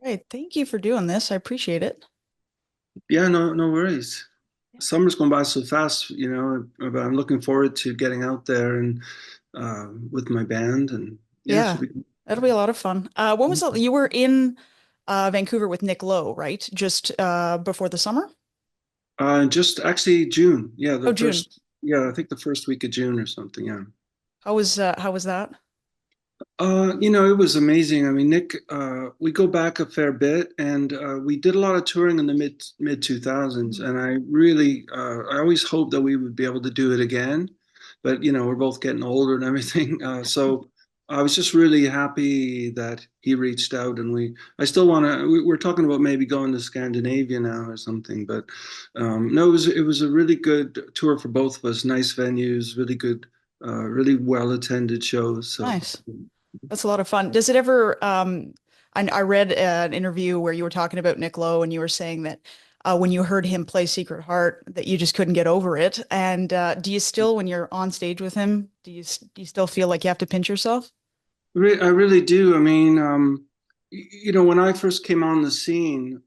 Hey, thank you for doing this. I appreciate it. Yeah, no worries. Summer's going by so fast, but I'm looking forward to getting out there and with my band and yeah, it Yeah, should be that'll be a lot of fun. When was you were in Vancouver with Nick Lowe, right? Just before the summer? just actually June. Oh, June. I think the first week of June or something. Yeah. How was that? It was amazing. I mean, Nick, we go back a fair bit, and we did a lot of touring in the mid 2000s, Mhm. and I always hoped that we would be able to do it again, but we're both getting older and everything. So I was just really happy that he reached out, and I still want to. We're talking about maybe going to Scandinavia now or something, but no, it was a really good tour for both of us. Nice venues, really good, really well attended shows. So. Nice. That's a lot of fun. Does it ever, I read an interview where you were talking about Nick Lowe and you were saying that when you heard him play Secret Heart, that you just couldn't get over it. And do you still, when you're on stage with him, do you still feel like you have to pinch yourself? I really do. I mean, when I first came on the scene,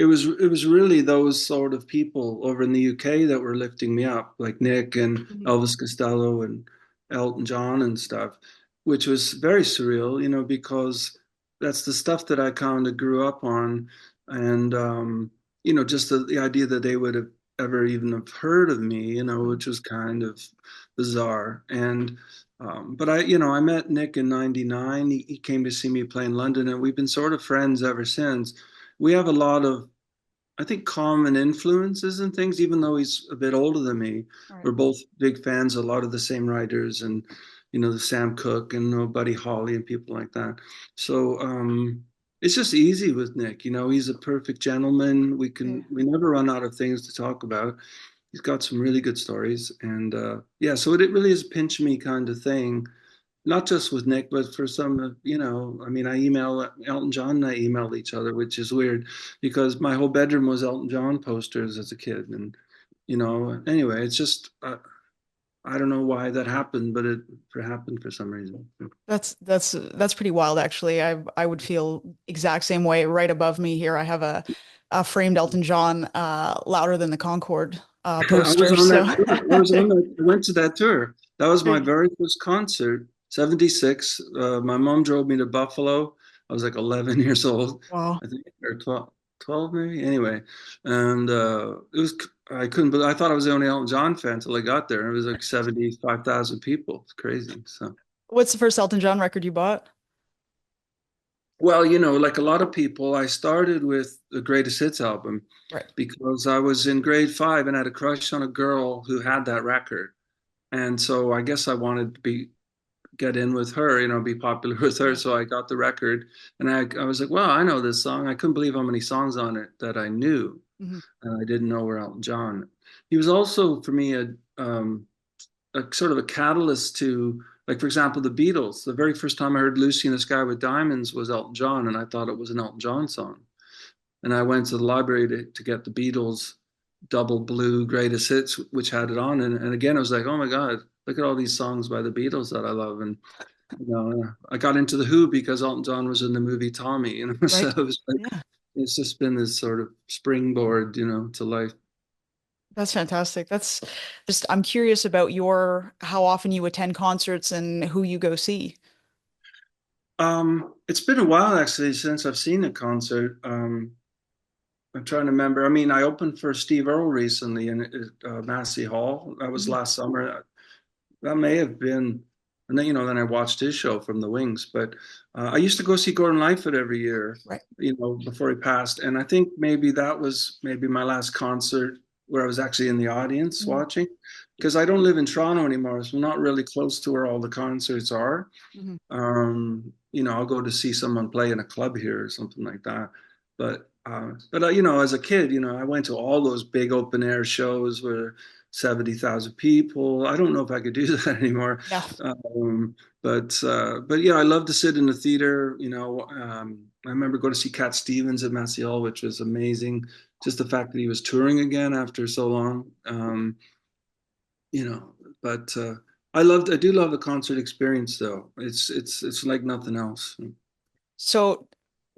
it was really those sort of people over in the UK that were lifting me up, like Nick and Mhm. Elvis Costello and Elton John and stuff, which was very surreal, because that's the stuff that I kind of grew up on, and just the idea that they would have ever even have heard of me, Mhm. which was kind of bizarre. And but I met Nick in '99. He came to see me play in London, and we've been sort of friends ever since. We have a lot of, I think, common influences and things, even though he's a bit older than me. All right. We're both big fans of a lot of the same writers and, the Sam Cooke and Buddy Holly and people like that. So it's just easy with Nick. He's a perfect gentleman. Yeah. We never run out of things to talk about. He's got some really good stories. And yeah, so it really is a pinch me kind of thing, not just with Nick, but for some, I mean, I email Elton John and I emailed each other, which is weird because my whole bedroom was Elton John posters as a kid. And, anyway, it's just, I don't know why that happened, but it happened for some reason. That's pretty wild, actually. I would feel exact same way. Right above me here, I have a framed Elton John "Louder Than the Concord" I was poster. on So that tour. I went to that tour. That was there my you very first concert, 76. My mom drove me to Buffalo. I was like 11 years old, wow. I think, or 12 maybe. Anyway, and I couldn't, but I thought I was the only Elton John fan until I got there. It was like 75,000 people. It's crazy. So, What's the first Elton John record you bought? well, like a lot of people, I started with the Greatest Hits album Right. because I was in grade 5 and had a crush on a girl who had that record. And so I guess I wanted to get in with her, be popular with her. Yeah. So I got the record and I was like, well, I know this song. I couldn't believe how many songs on it that I knew. Hmm. And I didn't know were Elton John. He was also for me a sort of a catalyst to, like, for example, the Beatles. The very first time I heard Lucy in the Sky with Diamonds was Elton John. And I thought it was an Elton John song. And I went to the library to get the Beatles double blue greatest hits, which had it on. And again, I was like, oh my God, look at all these songs by the Beatles that I love. And, I got into the Who because Elton John was in the movie Tommy, so Right. it was like, Yeah. it's just been this sort of springboard, to life. That's fantastic. That's just, I'm curious about how often you attend concerts and who you go see. It's been a while actually since I've seen a concert. I'm trying to remember. I mean, I opened for Steve Earle recently in Massey Hall. That was Mhm. last summer. That may have been, and then I watched his show from the Wings. But I used to go see Gordon Lightfoot every year, Right. before he passed. And I think maybe that was maybe my last concert where I was actually in the audience Mhm. watching, because I don't live in Toronto anymore, so I'm not really close to where all the concerts are. Mhm. I'll go to see someone play in a club here or something like that. But as a kid, I went to all those big open air shows where 70,000 people. I don't know if I could do that anymore. No. But yeah, I love to sit in the theater. I remember going to see Cat Stevens at Massey Hall, which was amazing. Just the fact that he was touring again after so long. You know, but I do love the concert experience though. It's like nothing else. So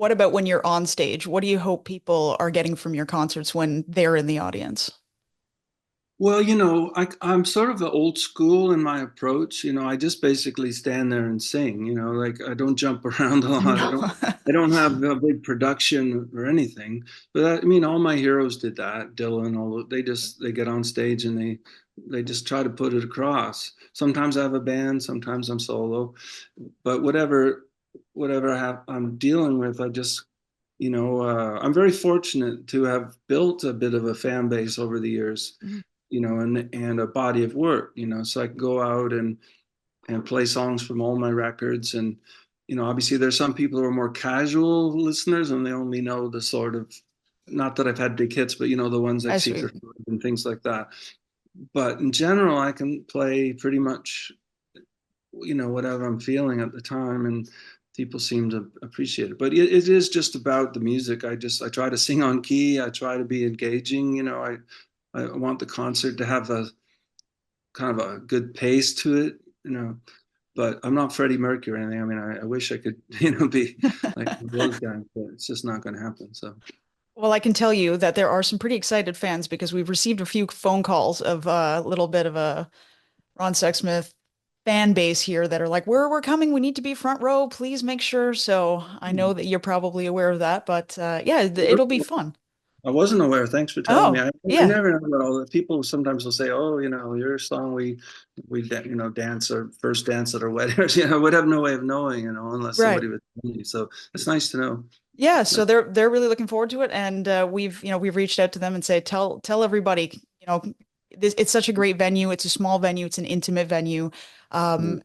What about when you're on stage? What do you hope people are getting from your concerts when they're in the audience? Well, I'm sort of the old school in my approach. I just basically stand there and sing. Like I don't jump around a lot. I No. don't. I don't have a big production or anything. But I mean, all my heroes did that. Dylan, all they get on stage and they just try to put it across. Sometimes I have a band. Sometimes I'm solo. But whatever I'm dealing with, I just I'm very fortunate to have built a bit of a fan base over the years, and a body of work, so I can go out and play songs from all my records. And, obviously there's some people who are more casual listeners and they only know the sort of, not that I've had big hits, but, the ones like I see. Secret and things like that. But in general, I can play pretty much, whatever I'm feeling at the time. And people seem to appreciate it. But it is just about the music. I try to sing on key. I try to be engaging. I want the concert to have a kind of a good pace to it, but I'm not Freddie Mercury or anything. I mean, I wish I could, be like those guys, but it's just not going to happen. So, Well, I can tell you that there are some pretty excited fans because we've received a few phone calls of a little bit of a Ron Sexsmith fan base here that are like, we're coming. We need to be front row. Please make sure. So I know that you're probably aware of that, but yeah, it'll be fun. I wasn't aware. Thanks for telling me. Oh, I yeah, never know about all the people. Sometimes will say, "Oh, your song dance or first dance at our weddings." Would have no way of knowing, unless right. somebody would tell me. So it's nice to know. Yeah, so they're really looking forward to it, and we've reached out to them and say tell everybody, it's such a great venue. It's a small venue. It's an intimate venue, and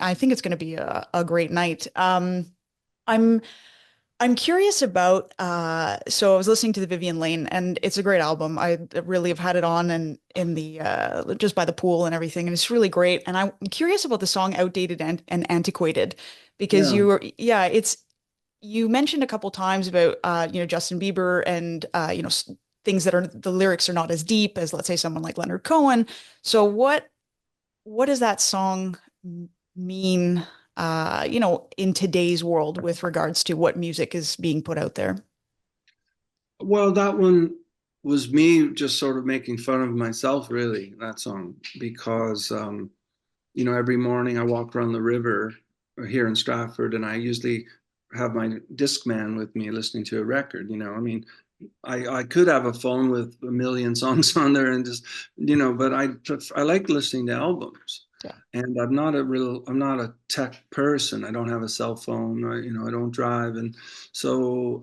I think it's going to be a great night. I'm I'm curious about so I was listening to the Vivian Lane, and it's a great album. I really have had it on and in the just by the pool and everything, and it's really great. And I'm curious about the song "Outdated and Antiquated" because Yeah. it's you mentioned a couple times about Justin Bieber and things that are the lyrics are not as deep as, let's say, someone like Leonard Cohen. So what does that song mean in today's world with regards to what music is being put out there? Well, that one was me just sort of making fun of myself, really, that song, because, every morning I walk around the river here in Stratford, and I usually have my Discman with me listening to a record. I mean, I could have a phone with a million songs on there and just, but I like listening to albums. Yeah. And I'm not a tech person. I don't have a cell phone. I don't drive. And so,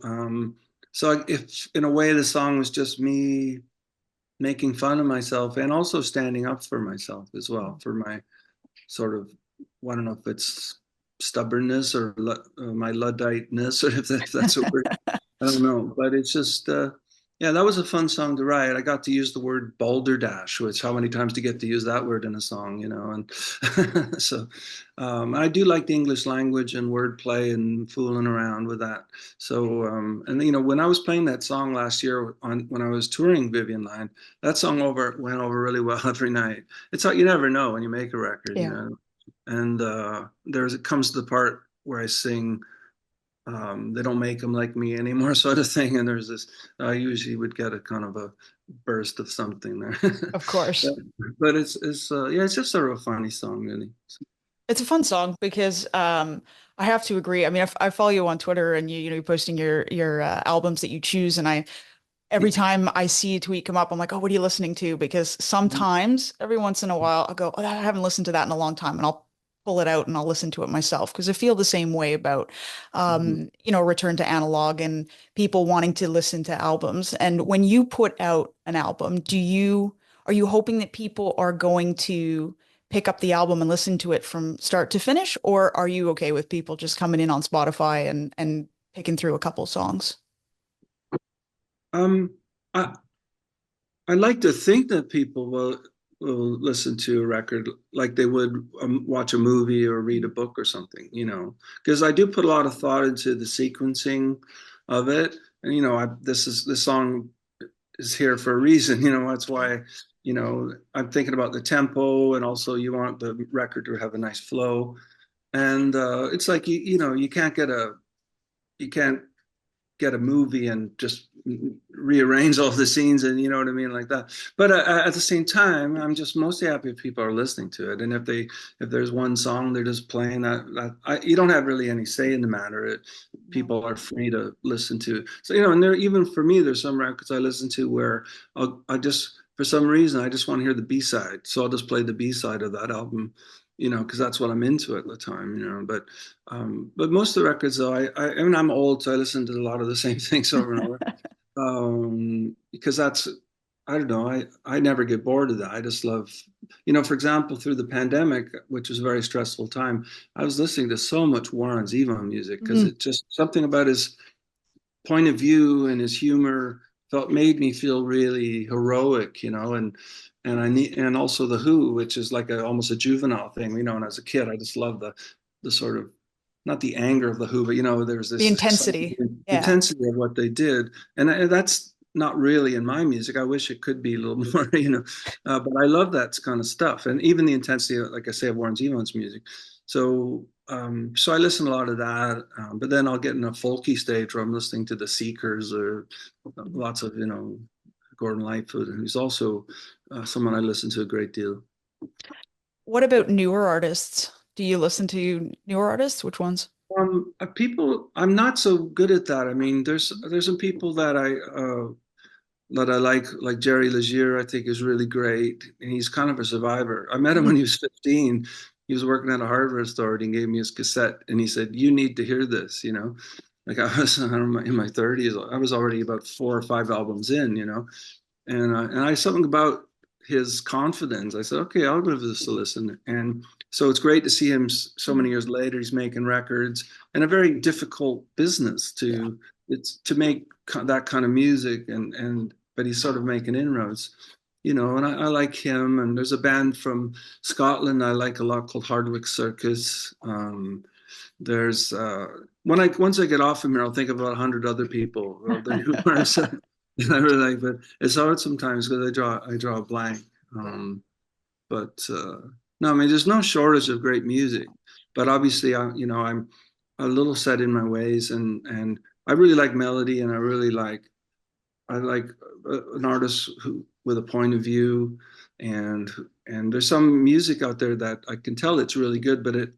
if in a way the song was just me making fun of myself and also standing up for myself as well, for my sort of, I don't know if it's stubbornness or my Ludditeness, or if that's a word. I don't know, but it's just, yeah, that was a fun song to write. I got to use the word balderdash, which how many times do you get to use that word in a song, and so I do like the English language and wordplay and fooling around with that. So, and when I was playing that song last year when I was touring Vivian Line, that song went over really well every night. It's how you never know when you make a record, Yeah. and it comes to the part where I sing, they don't make them like me anymore, sort of thing. And there's this, I usually would get a kind of a burst of something there. Of course. but, but yeah, it's just sort of a funny song, really. It's a fun song because I have to agree. I mean, I follow you on Twitter and you're posting your albums that you choose, and I every time I see a tweet come up, I'm like, oh, what are you listening to? Because sometimes, every once in a while, I'll go, oh, I haven't listened to that in a long time, and I'll pull it out and I'll listen to it myself because I feel the same way about, Mhm. return to analog and people wanting to listen to albums. And when you put out an album, are you hoping that people are going to pick up the album and listen to it from start to finish, or are you okay with people just coming in on Spotify and picking through a couple songs? Um, I, I like to think that people will listen to a record like they would watch a movie or read a book or something, because I do put a lot of thought into the sequencing of it. And, this song is here for a reason, that's why, I'm thinking about the tempo, and also you want the record to have a nice flow. And it's like, you can't get a movie and just rearrange all the scenes and you know what I mean, like that. But at the same time, I'm just mostly happy if people are listening to it, and if there's one song they're just playing you don't have really any say in the matter. No. People are free to listen to. So you know, and there even for me, there's some records I listen to where I just for some reason I just want to hear the B side, so I'll just play the B side of that album, you know, because that's what I'm into at the time, you know. But most of the records, though, I mean, I'm old, so I listen to a lot of the same things over and over. Because that's, I don't know, I never get bored of that. I just love, you know, for example, through the pandemic, which was a very stressful time, I was listening to so much Warren Zevon music because Mhm. it just something about his point of view and his humor felt made me feel really heroic, you know, and I need and also the Who, which is like almost a juvenile thing, you know. And as a kid, I just loved the sort of not the anger of the Who, but you know, there's The this intensity. Yeah. intensity of what they did, and that's not really in my music. I wish it could be a little more, you know, but I love that kind of stuff, and even the intensity, like I say, of Warren Zevon's music. So I listen to a lot of that, but then I'll get in a folky stage where I'm listening to the Seekers or Mhm. lots of, you know, Gordon Lightfoot, who's also someone I listen to a great deal. What about newer artists? Do you listen to newer artists? Which ones? People, I'm not so good at that. I mean, there's some people that I like Jerry Legier. I think is really great, and he's kind of a survivor. I met him when Mhm. he was 15. He was working at a hardware store, and he gave me his cassette, and he said, "You need to hear this." You know, like I was I don't know, in my 30s. I was already about 4 or 5 albums in. You know, and I something about his confidence. I said, okay, I'll give this a listen. And so it's great to see him so many Mhm. years later. He's making records, and a very difficult business Yeah. to it's to make that kind of music, and but he's sort of making inroads. You know, and I like him. And there's a band from Scotland I like a lot called Hardwick Circus. There's once I get off from here, I'll think about 100 other people who are I really like, but it's hard sometimes because I draw a blank. Yeah. But no, I mean, there's no shortage of great music, but obviously, I'm a little set in my ways, and I really like melody, and I like an artist who with a point of view, and and there's some music out there that I can tell it's really good, but it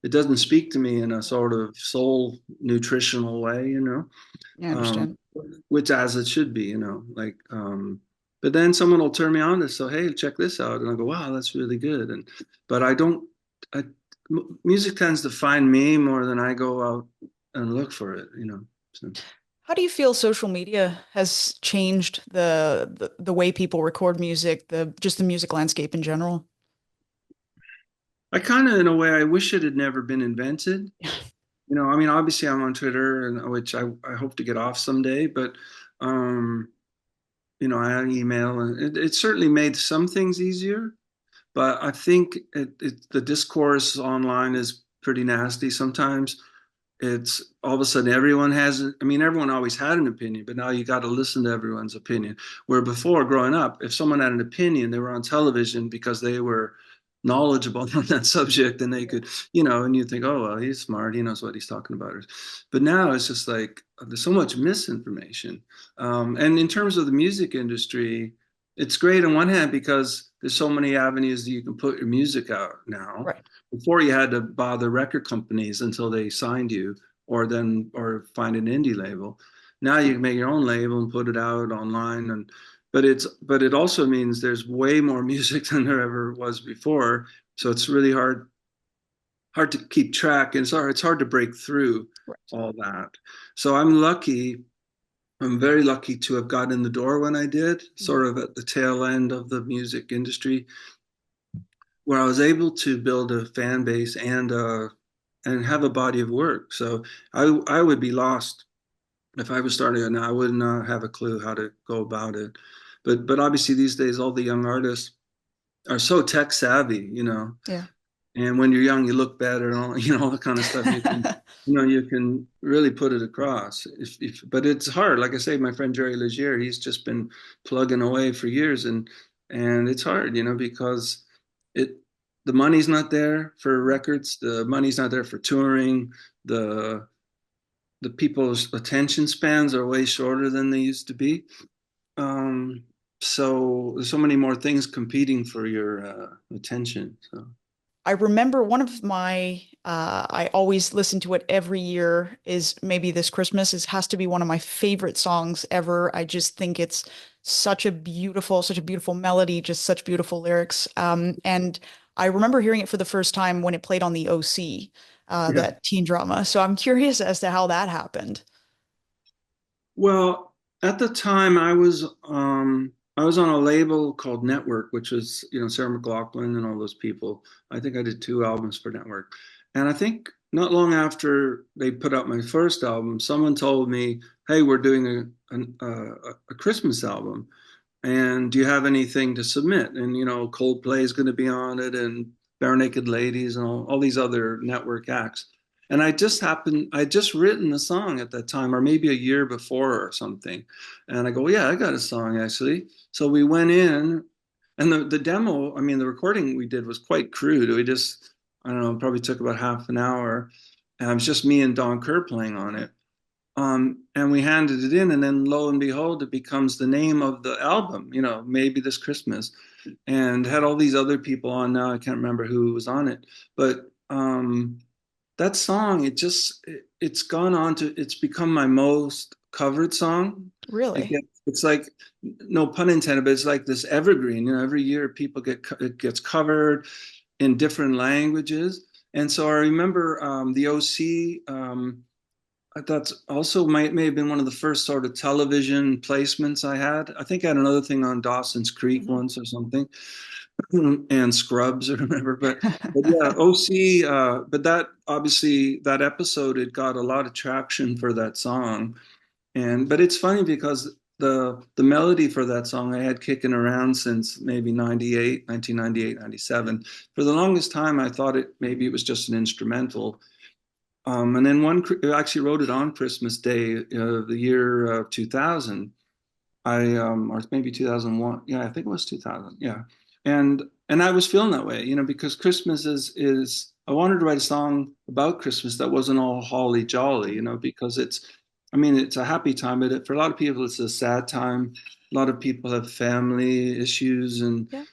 doesn't speak to me in a sort of soul nutritional way, you know, Yeah, I um, understand. which as it should be, you know, like. But then someone will turn me on to, so hey, check this out, and I'll go, wow, that's really good. And but I don't. I, music tends to find me more than I go out and look for it, you know. So. How do you feel social media has changed the way people record music, the just the music landscape in general? I kind of, in a way, I wish it had never been invented. You know, I mean, obviously, I'm on Twitter, and which I hope to get off someday. But um, you know, I had email, and it certainly made some things easier. But I think the discourse online is pretty nasty sometimes. It's all of a sudden everyone has, I mean, everyone always had an opinion, but now you got to listen to everyone's opinion. Where before, growing up, if someone had an opinion, they were on television because they were knowledgeable on that subject, and they could, you know, and you think, oh, well, he's smart, he knows what he's talking about. But now it's just like there's so much misinformation. And in terms of the music industry, it's great on one hand because there's so many avenues that you can put your music out now. Right. Before you had to bother record companies until they signed you, or find an indie label. Now you can make your own label and put it out online, and but it also means there's way more music than there ever was before. So it's really hard to keep track, and it's hard to break through Right. all that. So I'm very lucky to have gotten in the door when I did, Mhm. sort of at the tail end of the music industry, where I was able to build a fan base and have a body of work. So I would be lost if I was starting it now. I would not have a clue how to go about it. But obviously these days all the young artists are so tech savvy, you know. Yeah. And when you're young, you look better, and all you know all the kind of stuff you can really put it across. But it's hard. Like I say, my friend Jerry Legier, he's just been plugging away for years, and it's hard, you know, because it the money's not there for records, the money's not there for touring, the the people's attention spans are way shorter than they used to be. Um, so there's so many more things competing for your attention. So I remember one of my, I always listen to it every year is Maybe This Christmas. It has to be one of my favorite songs ever. I just think it's such a beautiful melody, just such beautiful lyrics. And I remember hearing it for the first time when it played on the OC, yeah. that teen drama. So I'm curious as to how that happened. Well, at the time I was on a label called Network, which was, Sarah McLachlan and all those people. I think I did 2 albums for Network. And I think not long after they put out my first album, someone told me, "Hey, we're doing a Christmas album. And do you have anything to submit?" And Coldplay is going to be on it, and Bare Naked Ladies, and all these other network acts. And I just written a song at that time, or maybe a year before or something. And I go, "Yeah, I got a song actually." So we went in, and the demo, I mean, the recording we did was quite crude. We just, I don't know, probably took about half an hour. And it was just me and Don Kerr playing on it. And we handed it in, and then lo and behold, it becomes the name of the album, Maybe This Christmas, and had all these other people on. Now I can't remember who was on it, but that song, it's gone on to, it's become my most covered song. Really? It's like, no pun intended, but it's like this evergreen. Every year people it gets covered in different languages. And so I remember the OC. That's also may have been one of the first sort of television placements I had. I think I had another thing on Dawson's Creek Mhm. once or something, and Scrubs, I remember. But yeah, OC. But that obviously that episode, it got a lot of traction for that song. But it's funny because the melody for that song I had kicking around since maybe 98, 1998, 97. For the longest time, I thought maybe it was just an instrumental. And then I actually wrote it on Christmas Day, the year 2000. Or maybe 2001. Yeah, I think it was 2000. Yeah. And I was feeling that way, because Christmas is I wanted to write a song about Christmas that wasn't all holly jolly, because I mean, it's a happy time, but for a lot of people, it's a sad time. A lot of people have family issues and Yeah.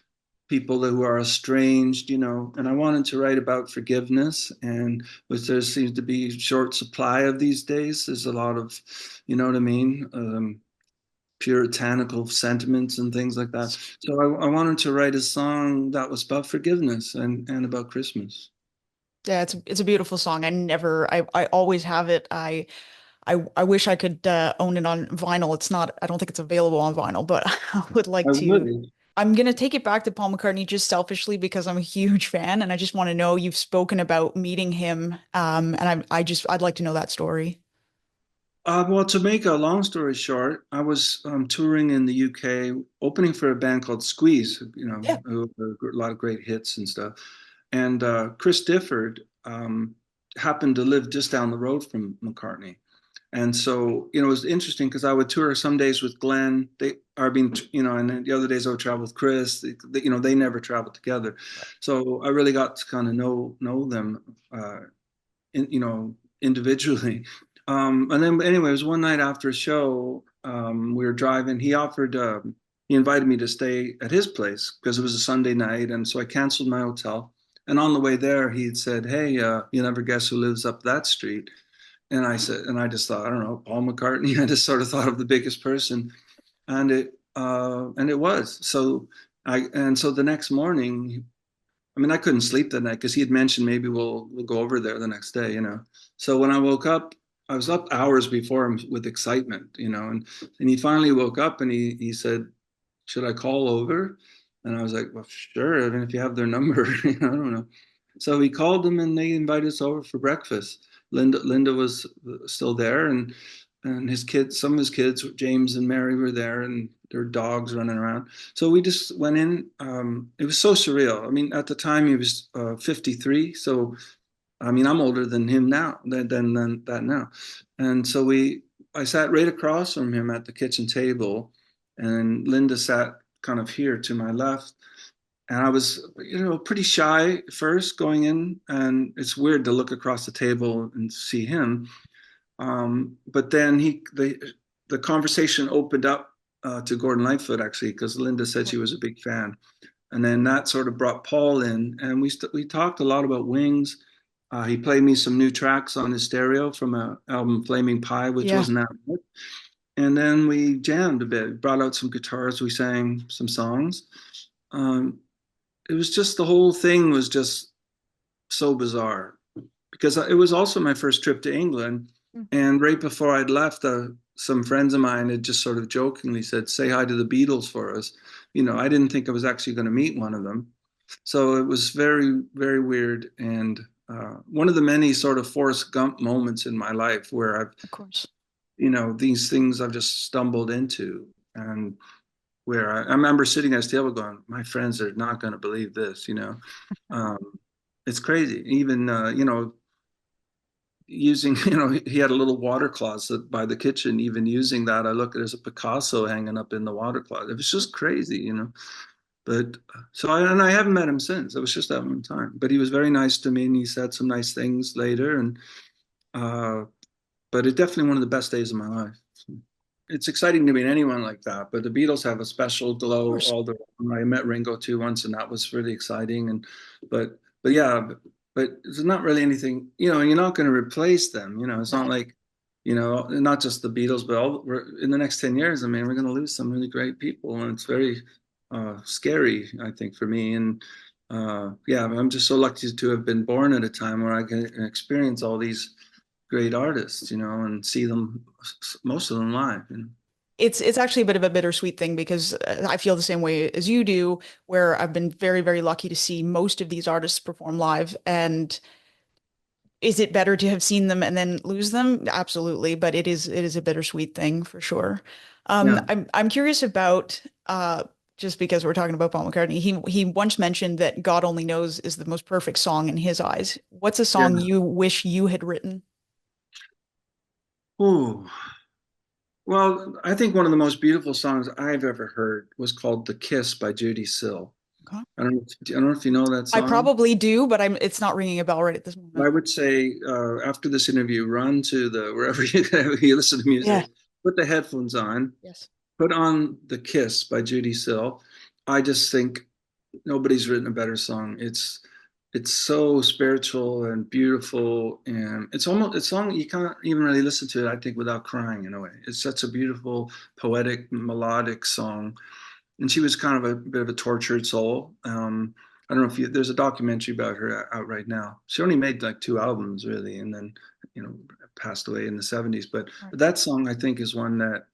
people who are estranged, and I wanted to write about forgiveness, and which there seems to be short supply of these days. There's a lot of, you know what I mean, puritanical sentiments and things like that. So I wanted to write a song that was about forgiveness and about Christmas. Yeah, it's a beautiful song. I always have it. I wish I could own it on vinyl. It's not, I don't think it's available on vinyl, but I would like I to. would. I'm gonna take it back to Paul McCartney just selfishly because I'm a huge fan and I just want to know you've spoken about meeting him. And I'd like to know that story. Well, to make a long story short, I was touring in the UK, opening for a band called Squeeze, Yeah. who have a lot of great hits and stuff. And Chris Difford happened to live just down the road from McCartney. And so, it was interesting because I would tour some days with Glenn. And then the other days I would travel with Chris. They never traveled together. Right. So I really got to kind of know them, individually. And then, anyway, it was one night after a show. We were driving. He invited me to stay at his place because it was a Sunday night, and so I canceled my hotel. And on the way there, he had said, "Hey, you never guess who lives up that street?" And I just thought, I don't know, Paul McCartney. I just sort of thought of the biggest person, and it was. So the next morning, I mean, I couldn't sleep that night because he had mentioned maybe we'll go over there the next day. So when I woke up, I was up hours before him with excitement. And he finally woke up and he said, "Should I call over?" And I was like, "Well, sure. I mean, if you have their number, I don't know." So he called them and they invited us over for breakfast. Linda was still there, and his kids, some of his kids, James and Mary, were there, and their dogs running around. So we just went in. It was so surreal. I mean, at the time he was 53, so I mean, I'm older than him now, than that now. And so I sat right across from him at the kitchen table, and Linda sat kind of here to my left. And I was, pretty shy first going in, and it's weird to look across the table and see him. But then the conversation opened up to Gordon Lightfoot actually, because Linda said she was a big fan, and then that sort of brought Paul in, and we talked a lot about Wings. He played me some new tracks on his stereo from a album Flaming Pie, which Yeah, wasn't that good. And then we jammed a bit, brought out some guitars, we sang some songs. Um, it was just the whole thing was just so bizarre because it was also my first trip to England. mm, And right before I'd left, some friends of mine had just sort of jokingly said, "Say hi to the Beatles for us." I didn't think I was actually going to meet one of them. So it was very, very weird. And one of the many sort of Forrest Gump moments in my life where of course. these things I've just stumbled into. And where I remember sitting at his table going, my friends are not going to believe this. Um, it's crazy. Even, using, he had a little water closet by the kitchen, even using that. I look, there's a Picasso hanging up in the water closet. It was just crazy. But and I haven't met him since. It was just that one time. But he was very nice to me and he said some nice things later. Uh, but it's definitely one of the best days of my life. It's exciting to meet anyone like that. But the Beatles have a special Of glow course. all the I met Ringo too once, and that was really exciting. But yeah, but it's not really anything. And you're not going to replace them. It's not Right. like not just the Beatles, but in the next 10 years. I mean, we're going to lose some really great people, and it's very scary, I think, for me. And yeah, I'm just so lucky to have been born at a time where I can experience all these great artists, and see them, most of them live. It's actually a bit of a bittersweet thing because I feel the same way as you do, where I've been very, very lucky to see most of these artists perform live. And is it better to have seen them and then lose them? Absolutely, but it is a bittersweet thing for sure. Yeah, I'm curious about just because we're talking about Paul McCartney, he once mentioned that God Only Knows is the most perfect song in his eyes. What's a yeah. song you wish you had written? Ooh. Well, I think one of the most beautiful songs I've ever heard was called "The Kiss" by Judy Sill. Okay. I don't know if you know that I song. probably do, but it's not ringing a bell right at this I moment. would say after this interview, run to wherever you listen to Yeah. music, put the headphones on, Yes. put on "The Kiss" by Judy Sill. I just think nobody's written a better song. It's so spiritual and beautiful, and it's song you can't even really listen to it, I think, without crying in a way. It's such a beautiful, poetic, melodic song. And she was kind of a bit of a tortured soul. I don't know if there's a documentary about her out right now. She only made like two albums really, and then you know passed away in the '70s. But Right. that song I think is one that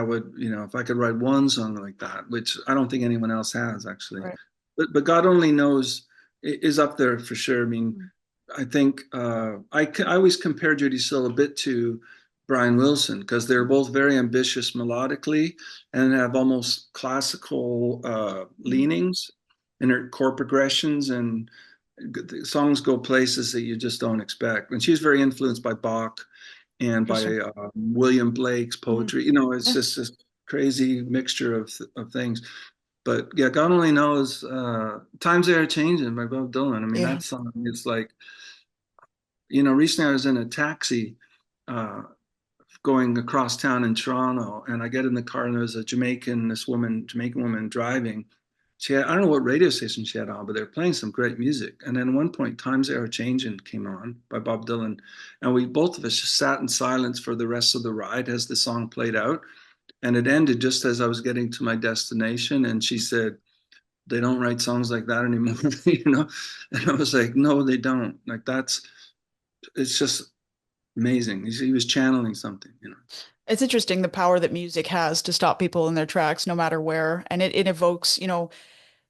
would, if I could write one song like that, which I don't think anyone else has actually. Right. But God Only Knows is up there for sure. I mean, Mm. I think I always compare Judy Sill a bit to Brian Wilson because they're both very ambitious melodically and have almost classical Mm. leanings in their chord progressions, and the songs go places that you just don't expect. And she's very influenced by Bach and Interesting. by William Blake's Mhm. poetry. It's Yeah. just this crazy mixture of things. But yeah, God Only Knows. Times They Are Changing by Bob Dylan. I mean, Yeah. that song is like, recently I was in a taxi uh, going across town in Toronto, and I get in the car, and there's Jamaican woman driving. I don't know what radio station she had on, but they were playing some great music. And then at one point, Times They Are Changing came on by Bob Dylan. And we, both of us, just sat in silence for the rest of the ride as the song played out. And it ended just as I was getting to my destination. And she said, they don't write songs like that anymore, And I was like, no, they don't. Like it's just amazing. He was channeling something. It's interesting the power that music has to stop people in their tracks, no matter where. And it evokes,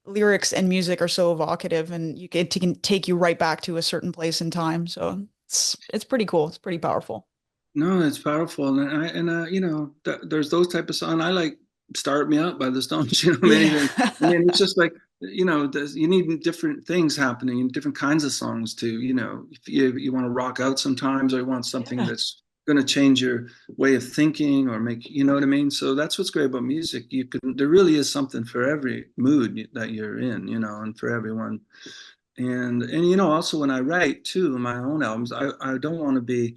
lyrics and music are so evocative and it can take you right back to a certain place in time. So it's pretty cool. It's pretty powerful. No, it's powerful, there's those type of songs. I like "Start Me Up" by the Stones. I mean, Yeah. even I mean, it's just like you need different things happening and different kinds of songs to if you want to rock out sometimes, or you want something Yeah. that's going to change your way of thinking or make what I mean. So that's what's great about music. There really is something for every mood that you're in, and for everyone. And also when I write too, my own albums, I don't want to be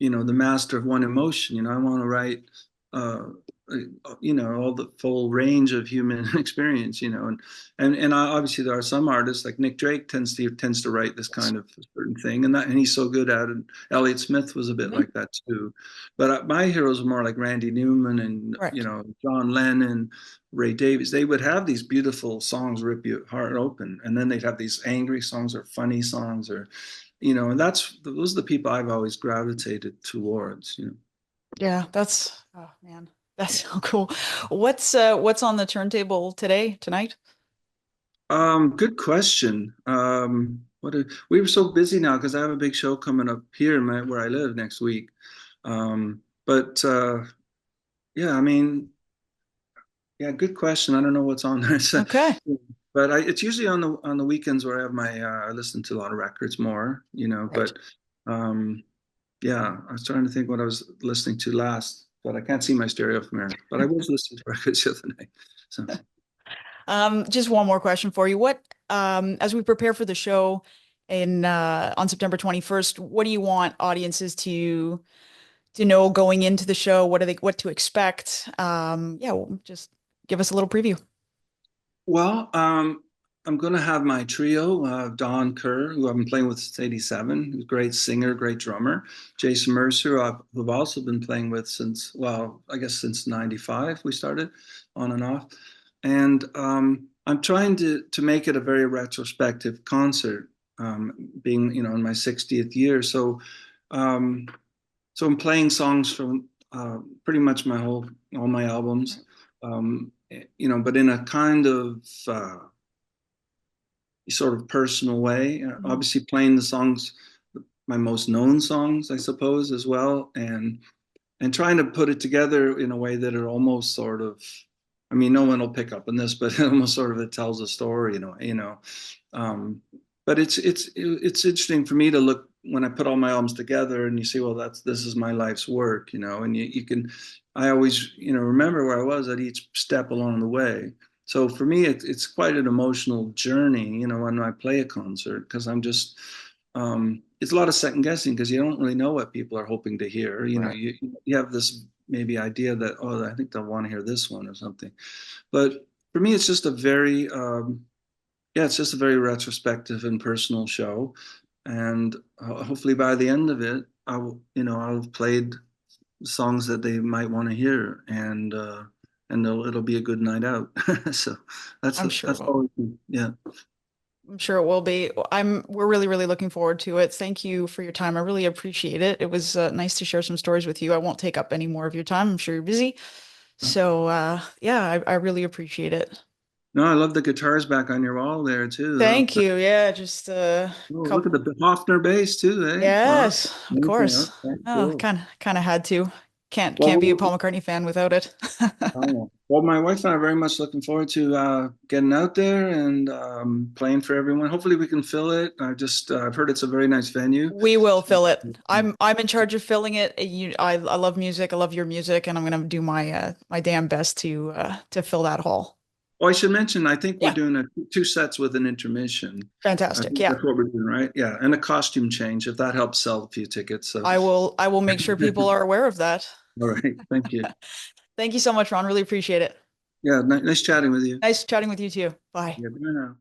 the master of one emotion. I want to write, uh, all the full range of human experience. And obviously there are some artists like Nick Drake tends to write this kind of certain thing, and he's so good at it. Elliott Smith was a bit Mhm. like that too, but my heroes are more like Randy Newman and Right. John Lennon, Ray Davies. They would have these beautiful songs rip your heart open, and then they'd have these angry songs or funny songs or and those are the people I've always gravitated towards. Yeah, oh man, that's so cool. What's on the turntable tonight? Good question. We were so busy now because I have a big show coming up here where I live next week. But yeah, I mean, yeah, good question. I don't know what's on there. So, Okay. but it's usually on the weekends where I have I listen to a lot of records more. Right. But um, yeah, I was trying to think what I was listening to last, but I can't see my stereo from here. But I was listening to records the other night. So, Just one more question for you. As we prepare for the show in on September 21st, what do you want audiences to know going into the show? What to expect? Yeah, well, just give us a little preview. well, I'm going to have my trio, Don Kerr, who I've been playing with since '87, who's a great singer, great drummer. Jason Mercer, who've also been playing with since, well, I guess since '95 we started on and off. And I'm trying to make it a very retrospective concert, being, in my 60th year. Um, so I'm playing songs from pretty much all my albums, but in a kind of sort of personal way. Mhm. Obviously, playing the songs, my most known songs, I suppose, as well, and trying to put it together in a way that it almost sort of, I mean, no one will pick up on this, but it almost sort of it tells a story, um, but it's interesting for me to look when I put all my albums together and you see, well, this is my life's work, and you can, I always, remember where I was at each step along the way. So for me, it's quite an emotional journey, when I play a concert because it's a lot of second guessing because you don't really know what people are hoping to hear. Right. You have this maybe idea that, oh, I think they'll want to hear this one or something. But for me, it's just it's just a very retrospective and personal show. And hopefully by the end of it, I'll have played songs that they might want to hear, and it'll be a good night out. So I'm sure it that's will. all. Yeah. I'm sure it will be. We're really, really looking forward to it. Thank you for your time. I really appreciate it. It was nice to share some stories with you. I won't take up any more of your time. I'm sure you're busy. So, yeah, I really appreciate it. No, I love the guitars back on your wall there too, though. Thank you. Yeah, just a Oh, look at couple. the Hofner bass too, eh? Wow. Yes, of Okay, course. okay, Oh, cool. kind of had to. Can't be a Well, Paul McCartney fan without it. well, my wife and I are very much looking forward to getting out there and playing for everyone. Hopefully, we can fill it. I've heard it's a very nice venue. We will fill it. I'm in charge of filling it. I love music. I love your music, and I'm gonna do my damn best to fill that hall. Oh, I should mention, I think we're Yeah, doing two sets with an intermission. I fantastic. think Yeah, that's what we're doing, right? Yeah, and a costume change if that helps sell a few tickets. So, I will make sure people are aware of that. all right, thank you. Thank you so much, Ron. Really appreciate it. Yeah, nice chatting with you. Nice chatting with you too. Bye. Yeah, bye now.